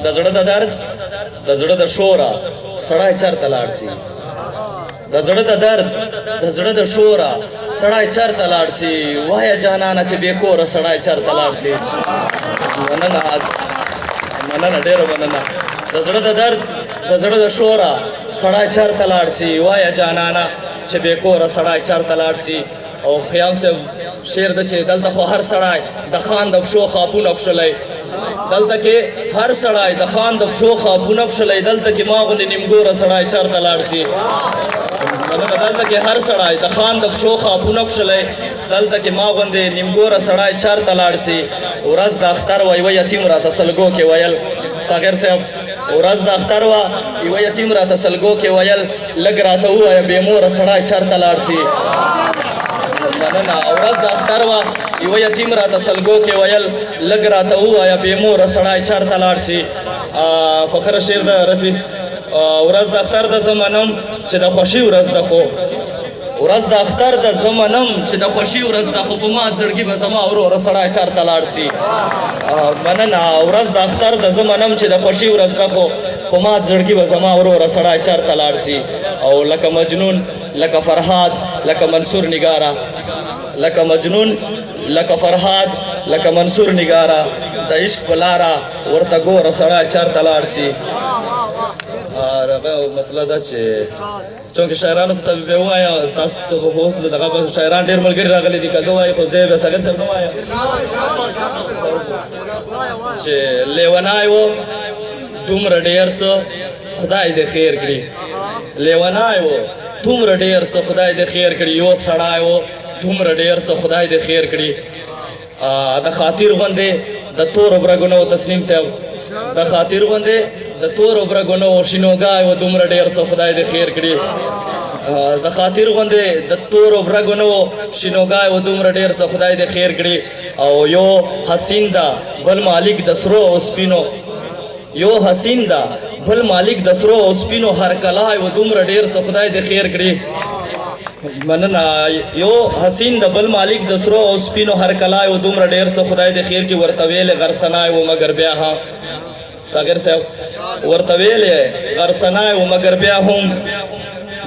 د زړه د درد د زړه د شوره سړی چرته لاړ سي د زړه د درد د زړه د شوره سړی چرته لاړ سي وایه جانانه چې بې کوره سړی چرته لاړ سي مننه ډېره مننه د زړه د درد د زړه د شوره سړی چرته لاړ سي وایه جانانه چې بې کوره سړی چرته لاړ سي او خیام صاحب شعر د چې دلته خو هر سړی د خان د پښو خاپونه کښلی دلته کې هر سړی د خان د پښو خاپونه کښلی دلته کې ما غوندې نیمګوره سړی چرته لاړ سي دلته کې هر سړی د خان د پښو خاپونه کښلی دلته کې ما غوندې نیمګوره سړی چرته لاړ سي ورځ د اختر وه یوه یتیم راته سلګو کې ویل صاغر صاحب ورځ د اختر وه یوه یتیم راته سلګو کې ویل لږ راته ووایه بې موره سړی چرته لاړ سي مننه ورځ د اختر وه یوه یتیم راته سلګو کې ویل لږ راته ووایه بې موره سړی چرته لاړ سي فخره شعر د رفیع ورځ د اختر د زه منم چې د خوښي ورځ ده خو ورځ د اختر د زه منم چې د خوښي ورځ ده خو په مات زړګي به زما وروره سړی چرته لاړ سي مننه ورځ د اختر د زه منم چې د خوښي ورځ ده خو په مات زړګي به زما وروره سړی چرته لاړ سي او لکه مجنون لکه فرهاد لکه منصور نگاره لکه مجنون لکه فرهاد لکه منصور نگاره د عشق په لاره ورته ګوره سړی چرته لاړ سي مطلب دا چې چونکې شاعرانو ته به ووایم تاسو ته به اوس دغه شاعران ډېر ملګري راغلي دي که زه وایي خو زه یې به صغیر صاحب نه وایم چې لیونی و دومره ډېر څه خدای دې خیر کړي لیونی و دومره ډېر څه خدای دې خیر کړي یو سړی و دومره ډېر څه خدای دې خیر کړي د خاطر غوندې د تورو برګونو تسنیم صاحب د خاطر غوندې د تورو برګونو شینوګای و دومره ډېر څه خدای دې خیر کړي د خاطر غوندې د تورو برګونو شینوګای و دومره ډېر څه خدای دې خیر کړي او یو حسین ده بل مالک د سرو او سپینو یو حسین ده بل مالک د سرو او سپینو هر کلای و دومره ډېر څه خدای دې خیر کړي مننه یو حسین د بل مالک د سرو او سپینو هر کلای و دومره ډېر څه خدای دې خیر کړي ورته ویلې غرسنای و مګر بیا ها صاغر صاحب ورته ویلې غرسنای و مګر بیا هم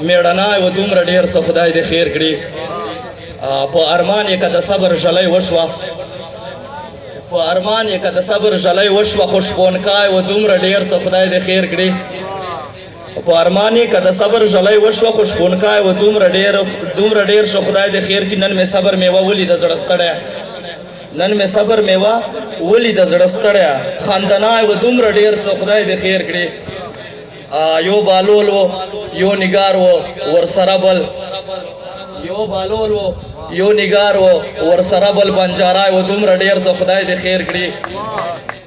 میړنای و دومره ډېر څه خدای دې خیر کړي په ارمان یې که د صبر ژلی وشوه په ارمان یې که د صبر ژلی وشوه خو شپونکای و دومره ډېر څه خدای دې خیر کړي په ارمان یې که د صبر ژلی وشوه خو شپونکای و دومره ډېر څه خدای دې خیر کړي نن مې صبر میوه ولي د زړه ستړی نن مې صبر میوه ولي د زړه ستړی خندنای و دومره ډېر څه خدای دې خیر کړي یو بالول و یو نگار و ورسره بل یو بالول و یو نگار و ورسره بل بنجارای و دومره ډېر څه خدای دې خیر کړي